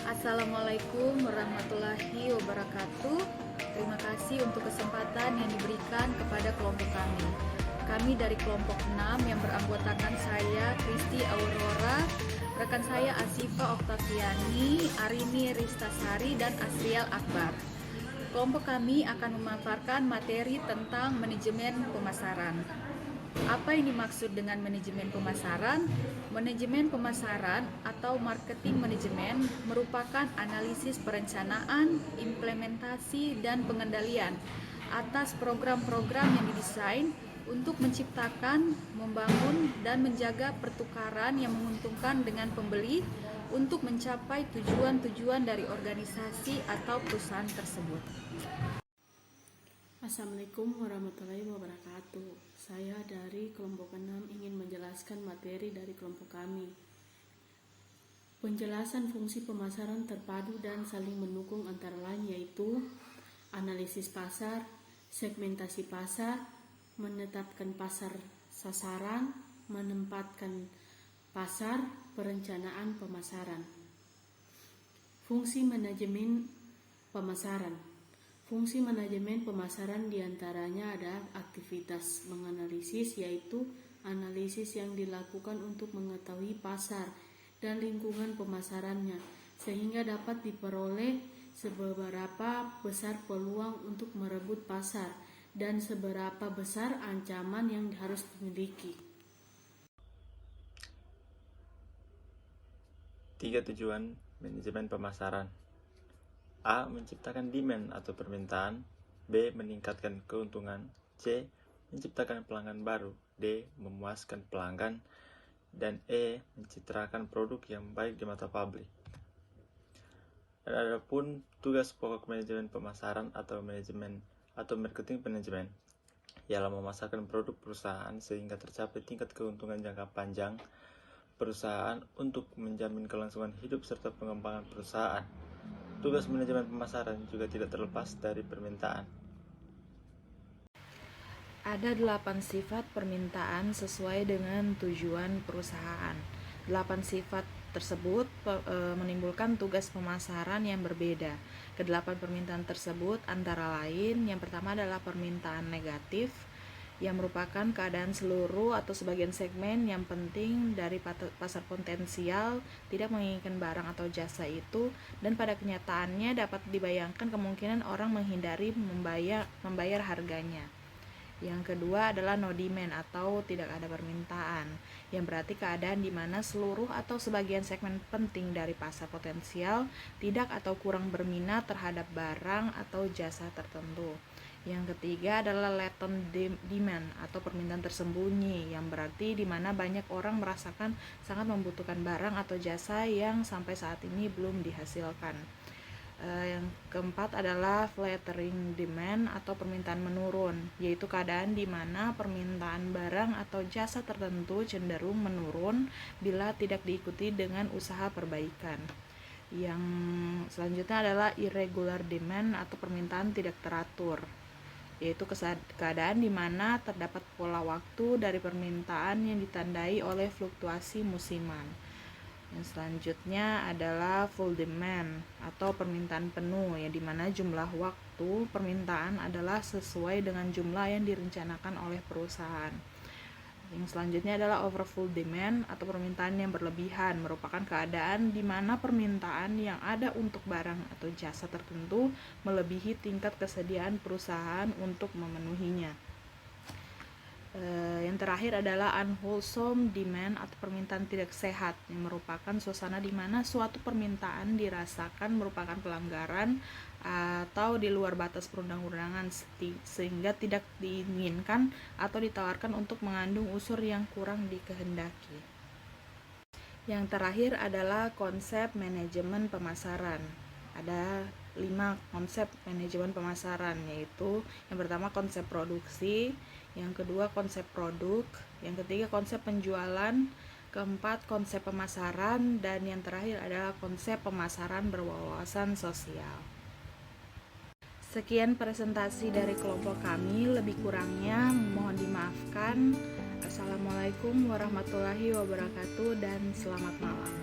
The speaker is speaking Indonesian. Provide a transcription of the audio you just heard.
Assalamualaikum warahmatullahi wabarakatuh. Terima kasih untuk kesempatan yang diberikan kepada kelompok kami. Kami dari kelompok 6 yang beranggotakan saya, Kristi Aurora, rekan saya Asifa Oktaviani, Arini Ristasari, dan Asriel Akbar. Kelompok kami akan memaparkan materi tentang manajemen pemasaran. Apa yang dimaksud dengan manajemen pemasaran? Manajemen pemasaran atau marketing manajemen merupakan analisis perencanaan, implementasi, dan pengendalian atas program-program yang didesain untuk menciptakan, membangun, dan menjaga pertukaran yang menguntungkan dengan pembeli untuk mencapai tujuan-tujuan dari organisasi atau perusahaan tersebut. Assalamualaikum warahmatullahi wabarakatuh. Saya dari kelompok 6 ingin menjelaskan materi dari kelompok kami. Penjelasan fungsi pemasaran terpadu dan saling mendukung antara lain yaitu analisis pasar, segmentasi pasar, menetapkan pasar sasaran, menempatkan pasar, perencanaan pemasaran. Fungsi manajemen pemasaran. Fungsi manajemen pemasaran diantaranya ada aktivitas menganalisis, yaitu analisis yang dilakukan untuk mengetahui pasar dan lingkungan pemasarannya, sehingga dapat diperoleh seberapa besar peluang untuk merebut pasar dan seberapa besar ancaman yang harus dimiliki. 3 tujuan manajemen pemasaran. A. Menciptakan demand atau permintaan. B. Meningkatkan keuntungan. C. Menciptakan pelanggan baru. D. Memuaskan pelanggan. Dan E. Mencitrakan produk yang baik di mata publik. Dan adapun tugas pokok manajemen pemasaran atau marketing manajemen ialah memasarkan produk perusahaan sehingga tercapai tingkat keuntungan jangka panjang perusahaan untuk menjamin kelangsungan hidup serta pengembangan perusahaan. Tugas manajemen pemasaran juga tidak terlepas dari permintaan. Ada 8 sifat permintaan sesuai dengan tujuan perusahaan. 8 sifat tersebut menimbulkan tugas pemasaran yang berbeda. Kedelapan permintaan tersebut antara lain, yang pertama adalah permintaan negatif, yang merupakan keadaan seluruh atau sebagian segmen yang penting dari pasar potensial tidak menginginkan barang atau jasa itu, dan pada kenyataannya dapat dibayangkan kemungkinan orang menghindari membayar harganya. Yang kedua adalah no demand atau tidak ada permintaan, yang berarti keadaan di mana seluruh atau sebagian segmen penting dari pasar potensial tidak atau kurang berminat terhadap barang atau jasa tertentu. Yang ketiga adalah latent demand atau permintaan tersembunyi, yang berarti di mana banyak orang merasakan sangat membutuhkan barang atau jasa yang sampai saat ini belum dihasilkan. Yang keempat adalah flattering demand atau permintaan menurun, yaitu keadaan di mana permintaan barang atau jasa tertentu cenderung menurun bila tidak diikuti dengan usaha perbaikan. Yang selanjutnya adalah irregular demand atau permintaan tidak teratur, yaitu keadaan di mana terdapat pola waktu dari permintaan yang ditandai oleh fluktuasi musiman. Yang selanjutnya adalah full demand atau permintaan penuh, yang di mana jumlah waktu permintaan adalah sesuai dengan jumlah yang direncanakan oleh perusahaan. Yang selanjutnya adalah overfull demand atau permintaan yang berlebihan, merupakan keadaan di mana permintaan yang ada untuk barang atau jasa tertentu melebihi tingkat kesediaan perusahaan untuk memenuhinya. Yang terakhir adalah unwholesome demand atau permintaan tidak sehat, yang merupakan suasana di mana suatu permintaan dirasakan merupakan pelanggaran atau di luar batas perundang-undangan sehingga tidak diinginkan atau ditawarkan untuk mengandung unsur yang kurang dikehendaki. Yang terakhir adalah konsep manajemen pemasaran. Ada 5 konsep manajemen pemasaran, yaitu yang pertama konsep produksi, yang kedua konsep produk, yang ketiga konsep penjualan, keempat konsep pemasaran, dan yang terakhir adalah konsep pemasaran berwawasan sosial. Sekian presentasi dari kelompok kami, lebih kurangnya mohon dimaafkan. Assalamualaikum warahmatullahi wabarakatuh dan selamat malam.